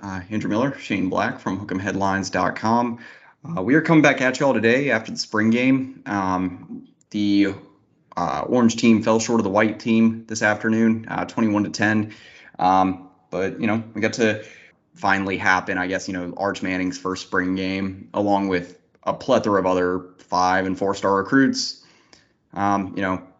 Andrew Miller, Shane Black from Hook'emHeadlines.com. We are coming back at y'all today after the spring game. The orange team fell short of the white team this afternoon, 21-10. But we got to finally happen. I guess Arch Manning's first spring game, along with a plethora of other 5- and 4-star recruits.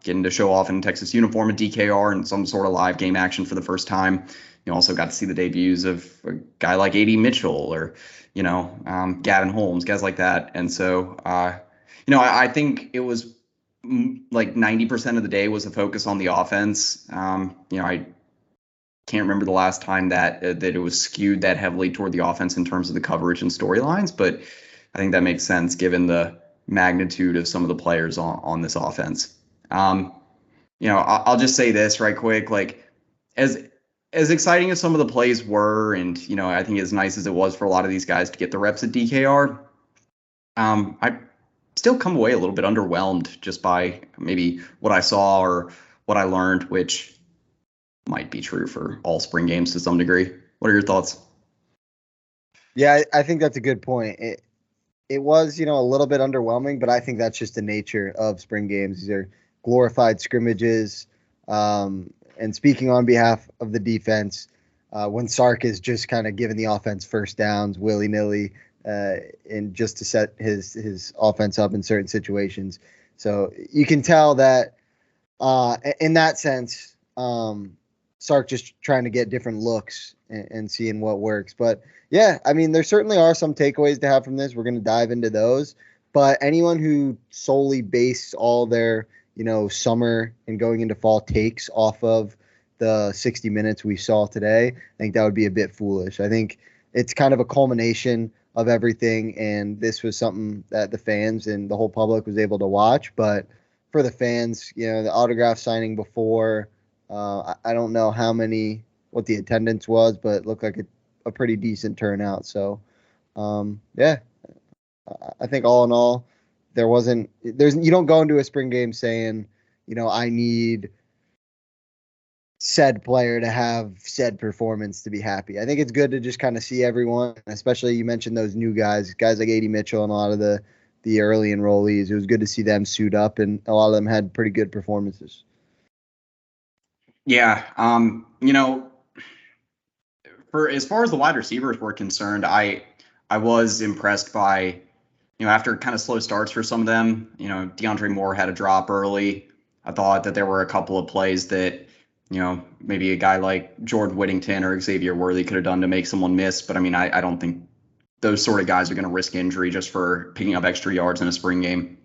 Getting to show off in Texas uniform at DKR and some sort of live game action for the first time. You also got to see the debuts of a guy like A.D. Mitchell or, Gavin Holmes, guys like that. And so, I think it was like 90% of the day was a focus on the offense. I can't remember the last time that it was skewed that heavily toward the offense in terms of the coverage and storylines, but I think that makes sense given the magnitude of some of the players on this offense. I'll just say this right quick, like as exciting as some of the plays were, and I think as nice as it was for a lot of these guys to get the reps at DKR, I still come away a little bit underwhelmed just by maybe what I saw or what I learned, which might be true for all spring games to some degree. What are your thoughts? Yeah, I think that's a good point. It was, a little bit underwhelming, but I think that's just the nature of spring games. These are glorified scrimmages. And speaking on behalf of the defense, when Sark is just kind of giving the offense first downs willy-nilly, and just to set his offense up in certain situations. So you can tell that in that sense, Sark just trying to get different looks and seeing what works. But yeah, I mean, there certainly are some takeaways to have from this. We're going to dive into those. But anyone who solely based all their, summer and going into fall takes off of the 60 minutes we saw today, I think that would be a bit foolish. I think it's kind of a culmination of everything, and this was something that the fans and the whole public was able to watch. But for the fans, the autograph signing before, I don't know what the attendance was, but it looked like a pretty decent turnout. So, yeah, I think all in all, you don't go into a spring game saying, I need said player to have said performance to be happy. I think it's good to just kind of see everyone, especially you mentioned those new guys like A.D. Mitchell and a lot of the early enrollees. It was good to see them suit up, and a lot of them had pretty good performances. Yeah. For as far as the wide receivers were concerned, I was impressed by, after kind of slow starts for some of them, DeAndre Moore had a drop early. I thought that there were a couple of plays that, maybe a guy like Jordan Whittington or Xavier Worthy could have done to make someone miss. But I mean, I don't think those sort of guys are going to risk injury just for picking up extra yards in a spring game.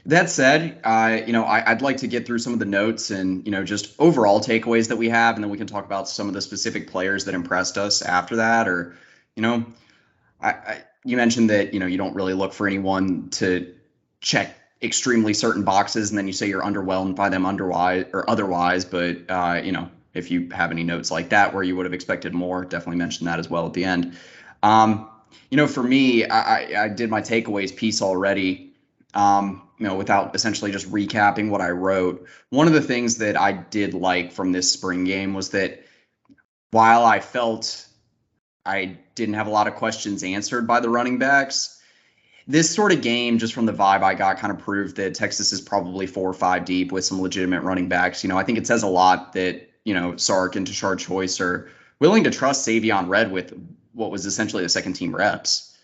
That said, I'd like to get through some of the notes and, just overall takeaways that we have, and then we can talk about some of the specific players that impressed us after that. Or, you mentioned that, you don't really look for anyone to check extremely certain boxes, and then you say you're underwhelmed by them otherwise. But, if you have any notes like that where you would have expected more, definitely mention that as well at the end. For me, I did my takeaways piece already. Without essentially just recapping what I wrote. One of the things that I did like from this spring game was that while I felt I didn't have a lot of questions answered by the running backs, this sort of game, just from the vibe I got, kind of proved that Texas is probably 4 or 5 deep with some legitimate running backs. I think it says a lot that, Sark and Tashard Choice are willing to trust Savion Red with what was essentially the second team reps.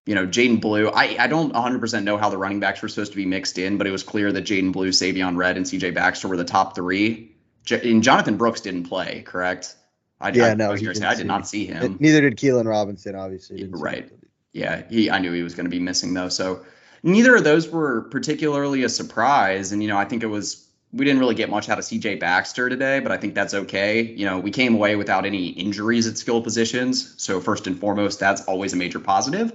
Jaden Blue, I don't 100% know how the running backs were supposed to be mixed in, but it was clear that Jaden Blue, Savion Red, and CJ Baxter were the top 3. And Jonathan Brooks didn't play, correct? I did not see him. Neither did Keelan Robinson, obviously. Right. Yeah, I knew he was going to be missing, though. So neither of those were particularly a surprise. And, I think we didn't really get much out of CJ Baxter today, but I think that's okay. We came away without any injuries at skill positions. So first and foremost, that's always a major positive.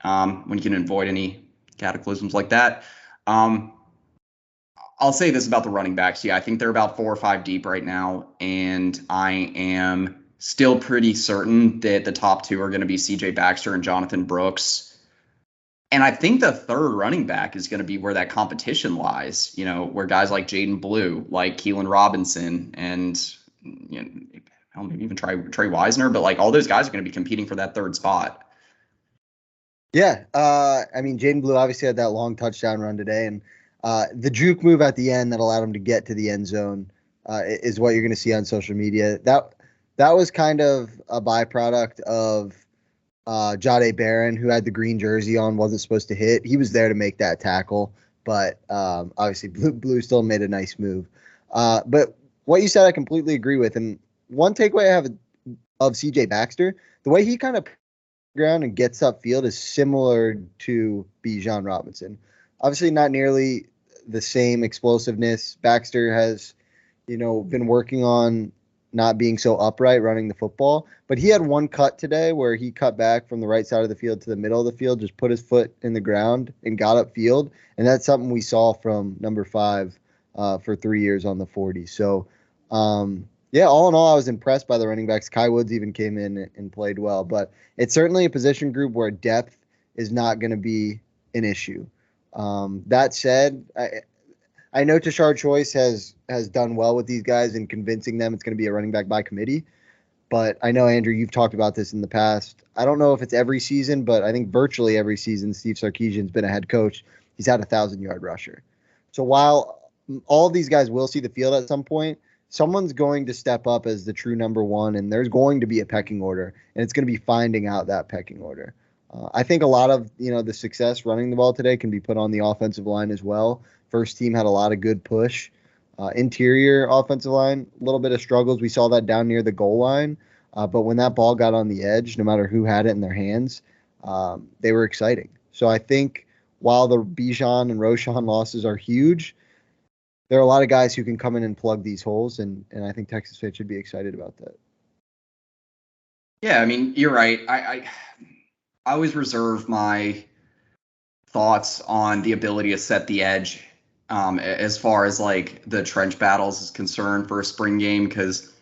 When you can avoid any cataclysms like that. I'll say this about the running backs. Yeah, I think they're about 4 or 5 deep right now, and I am still pretty certain that the top 2 are going to be CJ Baxter and Jonathan Brooks. And I think the third running back is going to be where that competition lies, where guys like Jaden Blue, like Keelan Robinson, and don't know, maybe even Trey Wisner, but like all those guys are going to be competing for that third spot. Yeah. I mean, Jaden Blue obviously had that long touchdown run today, and the juke move at the end that allowed him to get to the end zone is what you're going to see on social media. That was kind of a byproduct of Jahdae Barron, who had the green jersey on, wasn't supposed to hit. He was there to make that tackle, but obviously Blue still made a nice move. But what you said, I completely agree with. And one takeaway I have of CJ Baxter, the way he kind of ground and gets upfield is similar to Bijan Robinson. Obviously, not nearly the same explosiveness. Baxter has, been working on not being so upright running the football, but he had one cut today where he cut back from the right side of the field to the middle of the field, just put his foot in the ground and got upfield, and that's something we saw from number 5 for 3 years on the 40. So, yeah, all in all, I was impressed by the running backs. Kai Woods even came in and played well, but it's certainly a position group where depth is not going to be an issue. That said, I know Tashard Choice has done well with these guys in convincing them it's going to be a running back by committee, but I know, Andrew, you've talked about this in the past. I don't know if it's every season, but I think virtually every season Steve Sarkisian's been a head coach. He's had a 1,000-yard rusher. So while all of these guys will see the field at some point, someone's going to step up as the true number 1, and there's going to be a pecking order, and it's going to be finding out that pecking order. I think a lot of the success running the ball today can be put on the offensive line as well. First team had a lot of good push. Interior offensive line, a little bit of struggles. We saw that down near the goal line, but when that ball got on the edge, no matter who had it in their hands, they were exciting. So I think while the Bijan and Roschon losses are huge, there are a lot of guys who can come in and plug these holes, and I think Texas fans should be excited about that. Yeah, I mean, you're right. I always reserve my thoughts on the ability to set the edge as far as like the trench battles is concerned for a spring game, because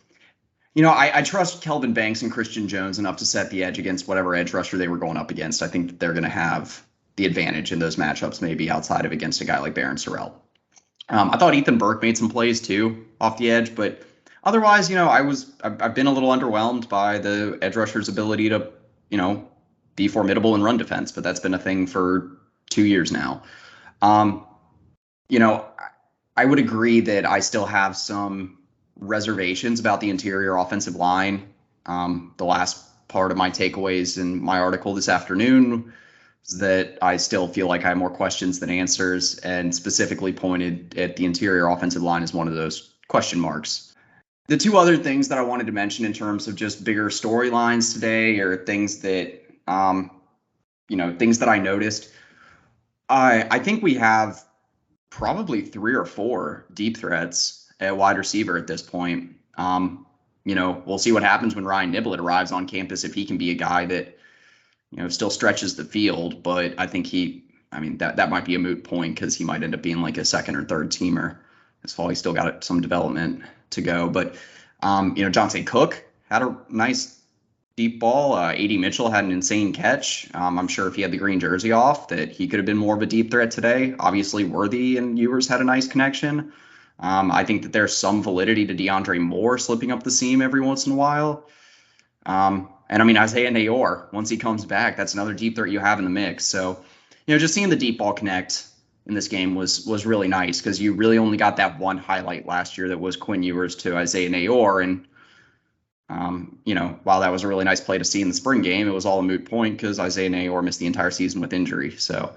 I trust Kelvin Banks and Christian Jones enough to set the edge against whatever edge rusher they were going up against. I think that they're going to have the advantage in those matchups, maybe outside of against a guy like Barron Sorrell. I thought Ethan Burke made some plays too off the edge, but otherwise, I've been a little underwhelmed by the edge rusher's ability to, be formidable in run defense, but that's been a thing for 2 years now. I would agree that I still have some reservations about the interior offensive line. The last part of my takeaways in my article this afternoon is that I still feel like I have more questions than answers, and specifically pointed at the interior offensive line as one of those question marks. The two other things that I wanted to mention in terms of just bigger storylines today, or things that, things that I noticed. I think we have probably 3 or 4 deep threats at wide receiver at this point. We'll see what happens when Ryan Niblett arrives on campus, if he can be a guy that, still stretches the field. But I think that might be a moot point, because he might end up being like a second or third teamer this fall. He's still got some development to go. But, Jonte Cook had a nice deep ball. A.D. Mitchell had an insane catch. I'm sure if he had the green jersey off that he could have been more of a deep threat today. Obviously, Worthy and Ewers had a nice connection. I think that there's some validity to DeAndre Moore slipping up the seam every once in a while. And I mean, Isaiah Nayor, once he comes back, that's another deep threat you have in the mix. So, just seeing the deep ball connect in this game was really nice, because you really only got that one highlight last year that was Quinn Ewers to Isaiah Nayor. And, while that was a really nice play to see in the spring game, it was all a moot point because Isaiah Nayor missed the entire season with injury. So,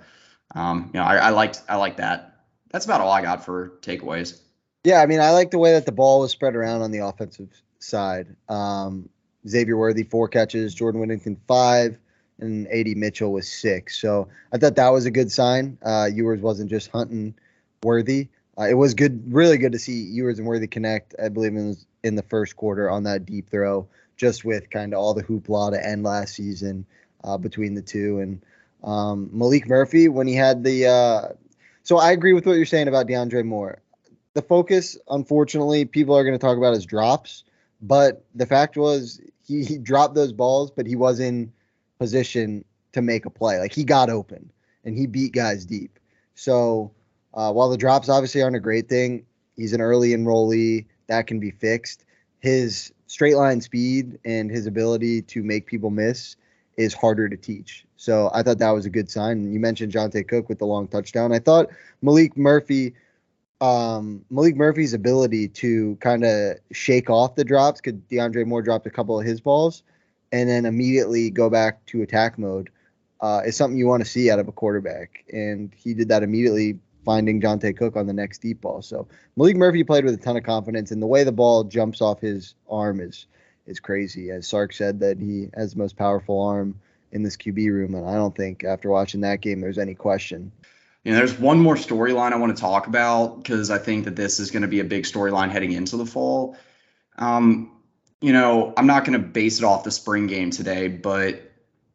I liked that. That's about all I got for takeaways. Yeah, I mean, I like the way that the ball was spread around on the offensive side. Xavier Worthy 4 catches, Jordan Whittington 5, and A.D. Mitchell was 6. So I thought that was a good sign. Ewers wasn't just hunting Worthy. It was good, really good to see Ewers and Worthy connect. I believe it was in the first quarter on that deep throw, just with kind of all the hoopla to end last season between the two. And Maalik Murphy, when he had the so I agree with what you're saying about DeAndre Moore. The focus, unfortunately, people are going to talk about his drops, but the fact was he dropped those balls, but he was in position to make a play. Like, he got open and he beat guys deep. So while the drops obviously aren't a great thing, he's an early enrollee. That can be fixed. His straight line speed and his ability to make people miss is harder to teach. So I thought that was a good sign. You mentioned Jonte Cook with the long touchdown. I thought Maalik Murphy's ability to kind of shake off the drops, because DeAndre Moore dropped a couple of his balls, and then immediately go back to attack mode, is something you want to see out of a quarterback. And he did that immediately, finding Jonte Cook on the next deep ball. So Maalik Murphy played with a ton of confidence, and the way the ball jumps off his arm is crazy. As Sark said, that he has the most powerful arm in this QB room, and I don't think after watching that game there's any question. There's one more storyline I want to talk about, because I think that this is going to be a big storyline heading into the fall. I'm not going to base it off the spring game today, but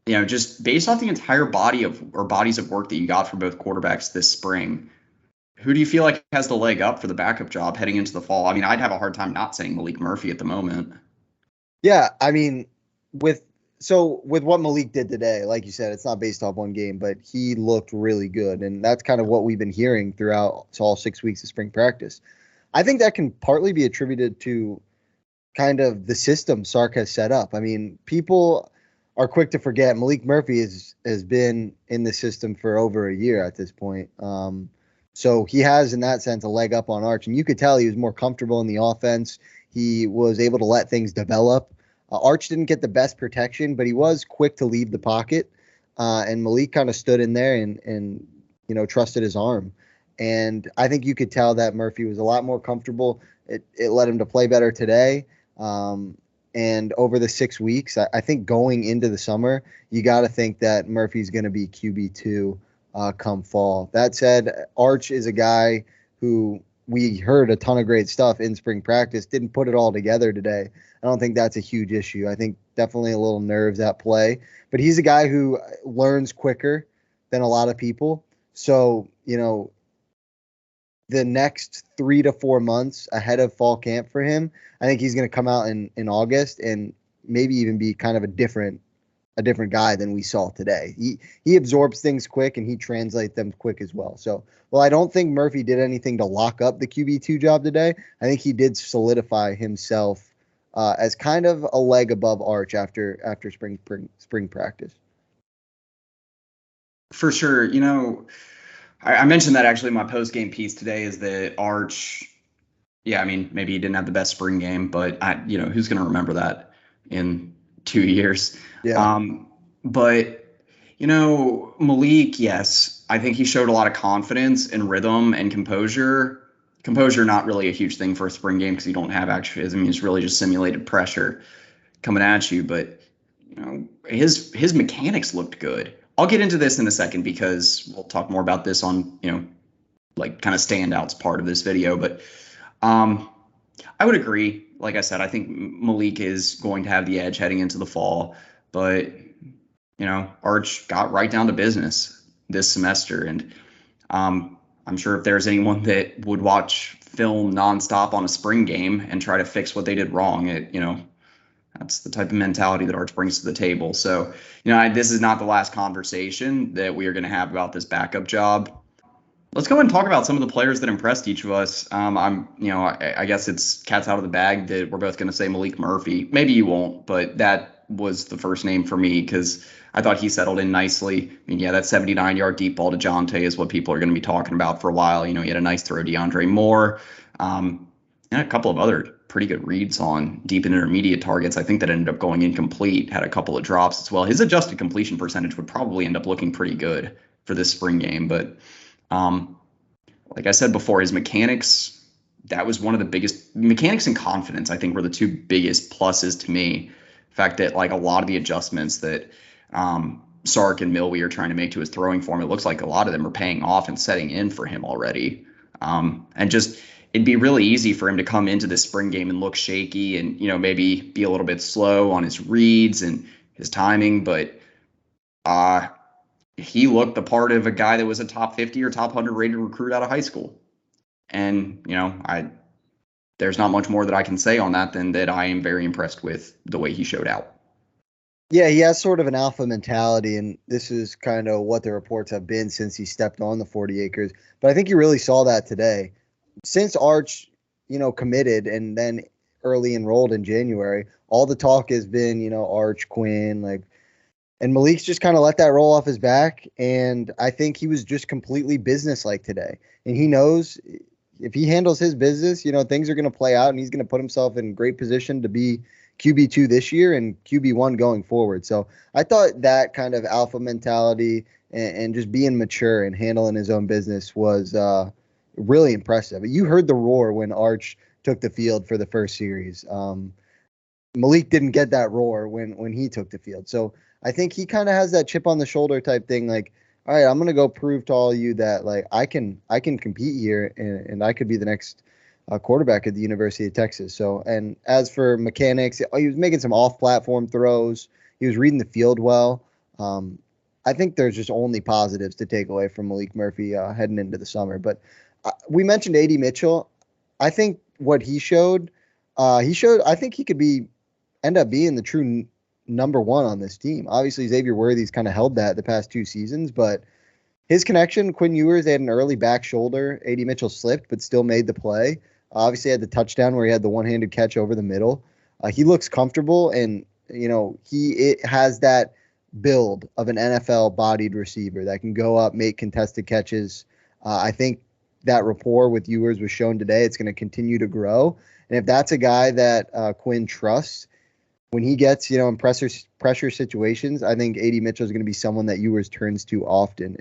just based off the entire bodies of work that you got for both quarterbacks this spring, who do you feel like has the leg up for the backup job heading into the fall? I mean, I'd have a hard time not saying Maalik Murphy at the moment. Yeah, I mean, with what Malik did today, like you said, it's not based off one game, but he looked really good. And that's kind of what we've been hearing throughout all 6 weeks of spring practice. I think that can partly be attributed to kind of the system Sark has set up. I mean, people are quick to forget Maalik Murphy has been in the system for over a year at this point. So he has, in that sense, a leg up on Arch. And you could tell he was more comfortable in the offense. He was able to let things develop. Arch didn't get the best protection, but he was quick to leave the pocket. And Malik kind of stood in there and trusted his arm. And I think you could tell that Murphy was a lot more comfortable. It led him to play better today. And over the 6 weeks, I think going into the summer, you got to think that Murphy's going to be QB2 come fall. That said, Arch is a guy who we heard a ton of great stuff in spring practice, didn't put it all together today. I don't think that's a huge issue. I think definitely a little nerves at play, but he's a guy who learns quicker than a lot of people. So, the next 3 to 4 months ahead of fall camp for him, I think he's going to come out in August and maybe even be kind of a different guy than we saw today. He absorbs things quick and he translates them quick as well. So, well, I don't think Murphy did anything to lock up the QB2 job today. I think he did solidify himself as kind of a leg above Arch after spring practice. For sure. I mentioned that actually in my post-game piece today, is that Arch, I mean, maybe he didn't have the best spring game, but who's going to remember that in 2 years? Yeah. But Malik, yes, I think he showed a lot of confidence and rhythm and composure. Composure, not really a huge thing for a spring game because you don't have actually, it's really just simulated pressure coming at you. But his mechanics looked good. I'll get into this in a second because we'll talk more about this on, like kind of standouts part of this video. But I would agree. Like I said, I think Malik is going to have the edge heading into the fall. But, Arch got right down to business this semester. And I'm sure if there's anyone that would watch film nonstop on a spring game and try to fix what they did wrong, that's the type of mentality that Arch brings to the table. So, this is not the last conversation that we are going to have about this backup job. Let's go and talk about some of the players that impressed each of us. I guess it's cat's out of the bag that we're both going to say Maalik Murphy. Maybe you won't, but that was the first name for me because I thought he settled in nicely. I mean, that 79-yard deep ball to Jonte is what people are going to be talking about for a while. He had a nice throw to DeAndre Moore, and a couple of other pretty good reads on deep and intermediate targets. I think that ended up going incomplete, had a couple of drops as well. His adjusted completion percentage would probably end up looking pretty good for this spring game. But like I said before, his mechanics, that was one of the biggest mechanics, and confidence, I think, were the two biggest pluses to me. The fact that like a lot of the adjustments that Sark and Milwee are trying to make to his throwing form, it looks like a lot of them are paying off and setting in for him already. And just it'd be really easy for him to come into this spring game and look shaky and, maybe be a little bit slow on his reads and his timing. But he looked the part of a guy that was a top 50 or top 100 rated recruit out of high school. And, there's not much more that I can say on that than that I am very impressed with the way he showed out. Yeah, he has sort of an alpha mentality, and this is kind of what the reports have been since he stepped on the 40 acres. But I think you really saw that today. Since Arch, committed and then early enrolled in January, all the talk has been, Arch, Quinn, and Malik's just kind of let that roll off his back. And I think he was just completely businesslike today. And he knows if he handles his business, things are going to play out and he's going to put himself in great position to be QB2 this year and QB1 going forward. So I thought that kind of alpha mentality and just being mature and handling his own business was really impressive. You heard the roar when Arch took the field for the first series. Malik didn't get that roar when he took the field. So I think he kind of has that chip on the shoulder type thing. Like, all right, I'm going to go prove to all of you that I can compete here and I could be the next quarterback at the University of Texas. So, and as for mechanics, he was making some off-platform throws. He was reading the field well. I think there's just only positives to take away from Maalik Murphy heading into the summer. But we mentioned A.D. Mitchell. I think what he showed, I think he could end up being the true number one on this team. Obviously, Xavier Worthy's kind of held that the past 2 seasons, but his connection, Quinn Ewers, they had an early back shoulder. A.D. Mitchell slipped, but still made the play. Obviously, had the touchdown where he had the one-handed catch over the middle. He looks comfortable, and he has that build of an NFL-bodied receiver that can go up, make contested catches. I think that rapport with Ewers was shown today. It's going to continue to grow, and if that's a guy that Quinn trusts, when he gets in pressure situations, I think A.D. Mitchell is going to be someone that Ewers turns to often.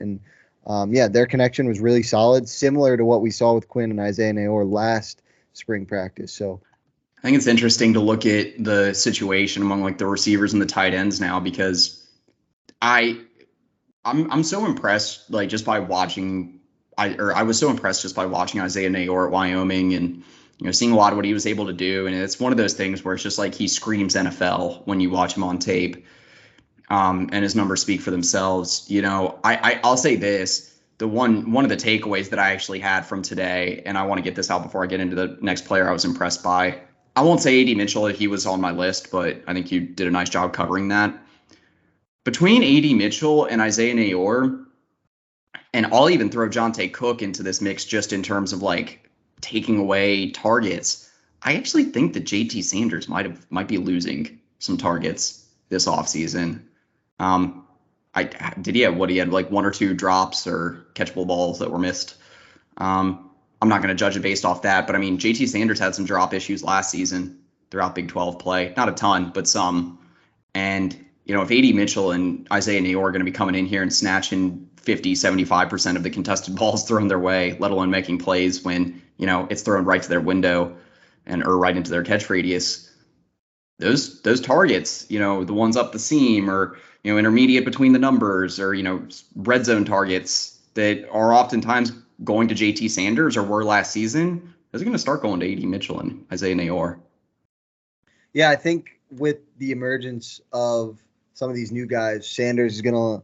And their connection was really solid, similar to what we saw with Quinn and Isaiah Nayor last spring practice. So I think it's interesting to look at the situation among the receivers and the tight ends now, because I'm so impressed just by watching. I was so impressed just by watching Isaiah Nayor at Wyoming and seeing a lot of what he was able to do. And it's one of those things where it's just he screams NFL when you watch him on tape. And his numbers speak for themselves. I'll say this. One of the takeaways that I actually had from today, and I want to get this out before I get into the next player I was impressed by. I won't say A.D. Mitchell, he was on my list, but I think you did a nice job covering that. Between A.D. Mitchell and Isaiah Nayor, and I'll even throw Jonte Cook into this mix just in terms of taking away targets, I actually think that JT Sanders might be losing some targets this offseason. He had 1 or 2 drops or catchable balls that were missed. I'm not going to judge it based off that, but I mean, JT Sanders had some drop issues last season throughout Big 12 play. Not a ton, but some. And, if A.D. Mitchell and Isaiah Nayor are going to be coming in here and snatching 50, 75% of the contested balls thrown their way, let alone making plays when, it's thrown right to their window or right into their catch radius, those targets, the ones up the seam or, intermediate between the numbers or, red zone targets that are oftentimes going to JT Sanders or were last season, those are going to start going to A.D. Mitchell and Isaiah Nayor. Yeah, I think with the emergence of some of these new guys, Sanders is going to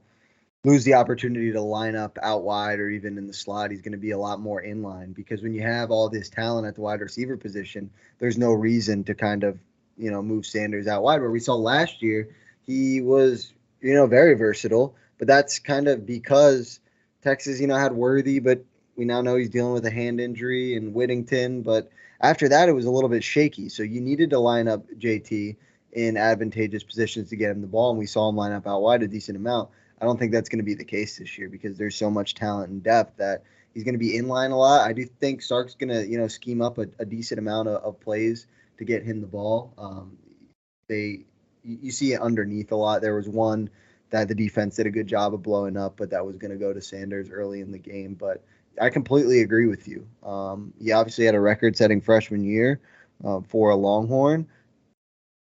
lose the opportunity to line up out wide or even in the slot. He's going to be a lot more in line because when you have all this talent at the wide receiver position, there's no reason to kind of, move Sanders out wide. Where we saw last year, he was, very versatile, but that's kind of because Texas, had Worthy, but we now know he's dealing with a hand injury and Whittington. But after that, it was a little bit shaky. So you needed to line up JT in advantageous positions to get him the ball. And we saw him line up out wide a decent amount. I don't think that's going to be the case this year because there's so much talent and depth that he's going to be in line a lot. I do think Sark's going to, scheme up a decent amount of plays to get him the ball. You see it underneath a lot. There was one that the defense did a good job of blowing up, but that was going to go to Sanders early in the game. But I completely agree with you. He obviously had a record-setting freshman year for a Longhorn.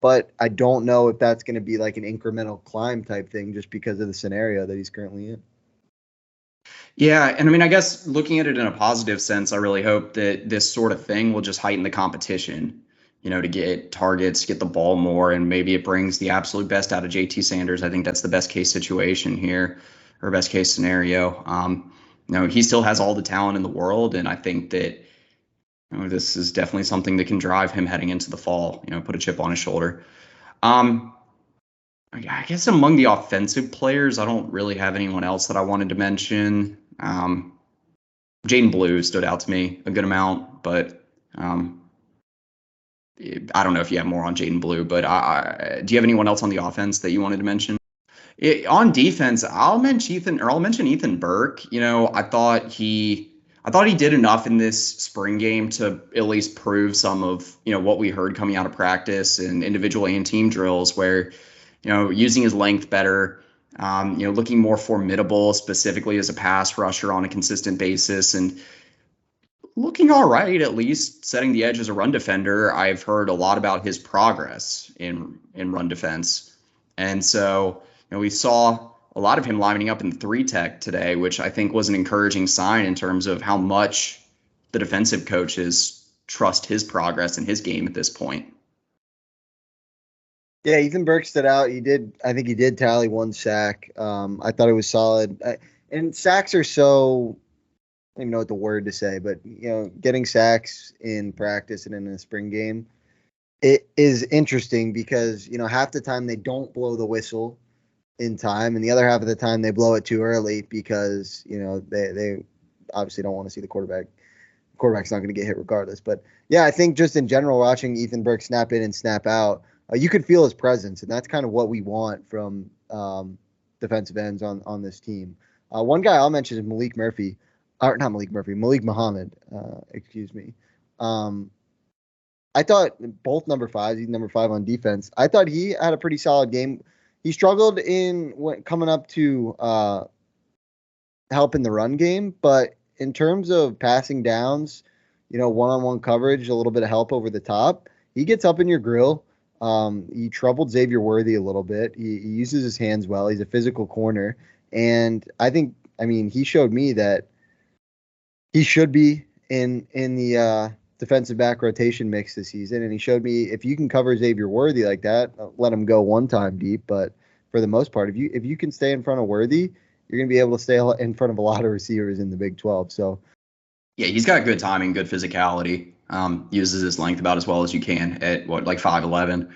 But I don't know if that's going to be an incremental climb type thing just because of the scenario that he's currently in. Yeah, and I mean, I guess looking at it in a positive sense, I really hope that this sort of thing will just heighten the competition, to get targets, get the ball more, and maybe it brings the absolute best out of JT Sanders. I think that's the best case situation here, or best case scenario. He still has all the talent in the world, and I think that this is definitely something that can drive him heading into the fall, put a chip on his shoulder. I guess among the offensive players, I don't really have anyone else that I wanted to mention. Jaden Blue stood out to me a good amount, but I don't know if you have more on Jaden Blue, but do you have anyone else on the offense that you wanted to mention? On defense, I'll mention Ethan Burke. I thought he did enough in this spring game to at least prove some of, what we heard coming out of practice and individual and team drills where, using his length better, looking more formidable, specifically as a pass rusher on a consistent basis, and looking all right, at least setting the edge as a run defender. I've heard a lot about his progress in run defense. And so, we saw a lot of him lining up in 3-tech today, which I think was an encouraging sign in terms of how much the defensive coaches trust his progress in his game at this point. Yeah, Ethan Burke stood out. I think he did tally 1 sack. I thought it was solid. And sacks are so, I don't even know what the word to say, but getting sacks in practice and in a spring game, it is interesting because half the time they don't blow the whistle in time, and the other half of the time they blow it too early because they obviously don't want to see the quarterback. The quarterback's not going to get hit regardless. But yeah, I think just in general, watching Ethan Burke snap in and snap out, you could feel his presence, and that's kind of what we want from defensive ends on this team. One guy I'll mention is Maalik Murphy. Or not Malik Murphy, Malik Muhammad, excuse me. I thought both number 5s, he's number 5 on defense. I thought he had a pretty solid game. He struggled coming up to help in the run game, but in terms of passing downs, one-on-one coverage, a little bit of help over the top, he gets up in your grill. He troubled Xavier Worthy a little bit. He uses his hands well. He's a physical corner, and he showed me that he should be in the defensive back rotation mix this season, and he showed me if you can cover Xavier Worthy like that, let him go one time deep. But for the most part, if you can stay in front of Worthy, you're going to be able to stay in front of a lot of receivers in the Big 12. So, yeah, he's got good timing, good physicality. Uses his length about as well as you can at 5'11",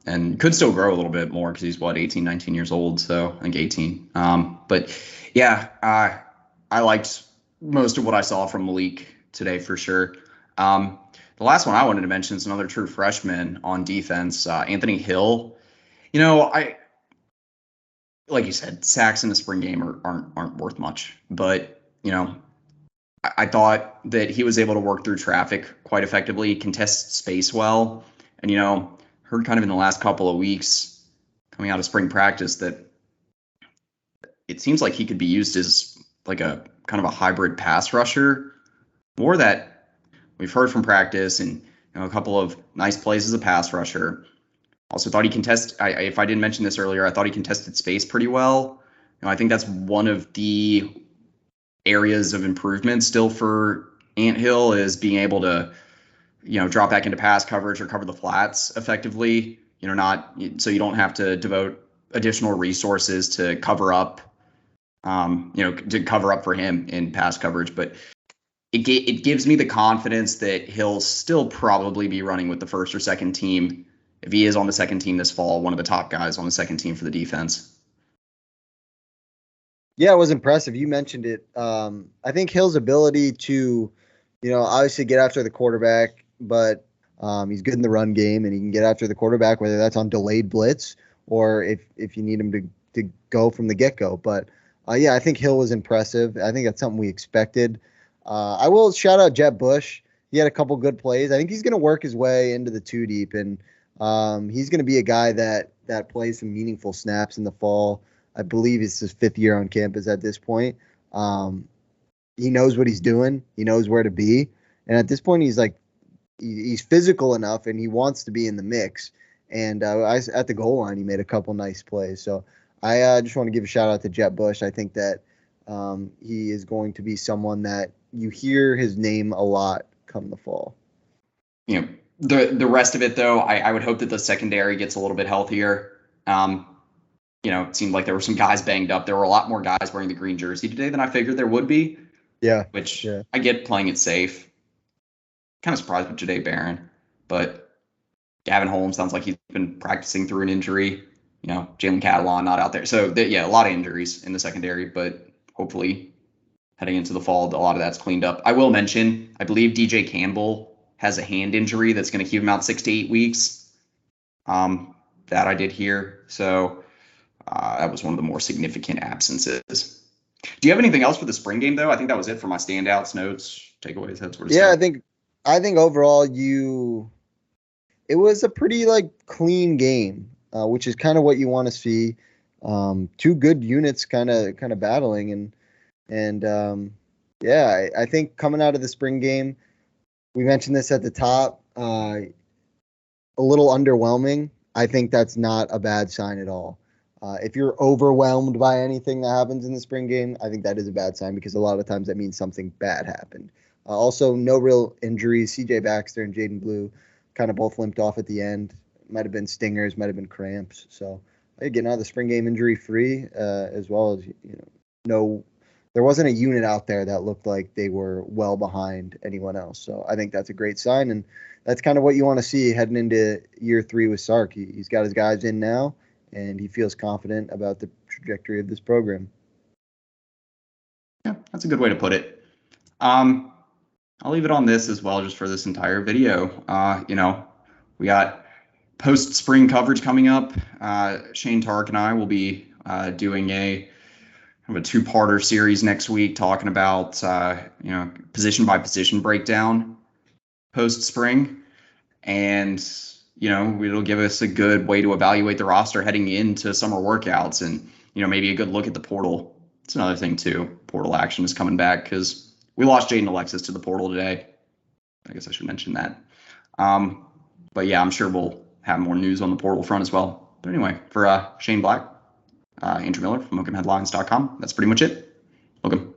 and could still grow a little bit more because he's 18, 19 years old. So I think 18. But yeah, I liked most of what I saw from Malik today for sure. The last one I wanted to mention is another true freshman on defense, Anthony Hill. Like you said, sacks in a spring game aren't worth much, but I thought that he was able to work through traffic quite effectively, contest space well, and heard kind of in the last couple of weeks coming out of spring practice that it seems like he could be used as like a kind of a hybrid pass rusher. More that we've heard from practice and a couple of nice plays as a pass rusher. Also thought he contested, if I didn't mention this earlier, I thought he contested space pretty well. I think that's one of the areas of improvement still for Ant Hill is being able to, drop back into pass coverage or cover the flats effectively. Not so you don't have to devote additional resources to cover up, to cover up for him in pass coverage. But it gives me the confidence that he'll still probably be running with the first or second team if he is on the second team this fall, one of the top guys on the second team for the defense. Yeah, it was impressive. You mentioned it. I think Hill's ability to, obviously get after the quarterback, but he's good in the run game and he can get after the quarterback, whether that's on delayed blitz or if you need him to go from the get-go. But, I think Hill was impressive. I think that's something we expected. I will shout out Jett Bush. He had a couple good plays. I think he's going to work his way into the 2-deep, and he's going to be a guy that plays some meaningful snaps in the fall. I believe it's his 5th year on campus at this point. He knows what he's doing. He knows where to be. And at this point, he's physical enough and he wants to be in the mix. And at the goal line, he made a couple nice plays. So I just want to give a shout out to Jett Bush. I think that he is going to be someone that you hear his name a lot come the fall. The rest of it, though, I would hope that the secondary gets a little bit healthier. It seemed like there were some guys banged up. There were a lot more guys wearing the green jersey today than I figured there would be. Yeah. Which I get playing it safe. Kind of surprised with Jahdae Barron. But Gavin Holmes sounds like he's been practicing through an injury. Jalen Catalon not out there. So, a lot of injuries in the secondary. But hopefully heading into the fall, a lot of that's cleaned up. I will mention, I believe DJ Campbell has a hand injury that's going to keep him out 6 to 8 weeks. That I did hear. So that was one of the more significant absences. Do you have anything else for the spring game, though? I think that was it for my standouts, notes, takeaways, that sort of stuff. I think overall it was a pretty clean game, which is kind of what you want to see. Two good units kind of battling, and I think coming out of the spring game, we mentioned this at the top, a little underwhelming. I think that's not a bad sign at all. If you're overwhelmed by anything that happens in the spring game, I think that is a bad sign, because a lot of times that means something bad happened. Also, no real injuries. CJ Baxter and Jaden Blue kind of both limped off at the end. Might have been stingers, might have been cramps. So getting out of the spring game injury free, as well as there wasn't a unit out there that looked like they were well behind anyone else. So I think that's a great sign, and that's kind of what you want to see heading into year 3 with Sark. He's got his guys in now, and he feels confident about the trajectory of this program. Yeah, that's a good way to put it. I'll leave it on this as well, just for this entire video. We got post-spring coverage coming up. Shane Tark and I will be doing a 2-parter series next week, talking about position by position breakdown post-spring, and it'll give us a good way to evaluate the roster heading into summer workouts, and maybe a good look at the portal. It's another thing too. Portal action is coming back, because we lost Jaden Alexis to the portal today. I guess I should mention that. But yeah, I'm sure we'll have more news on the portal front as well. But anyway, for Shane Black, Andrew Miller from Hook'emHeadlines.com, that's pretty much it. Welcome.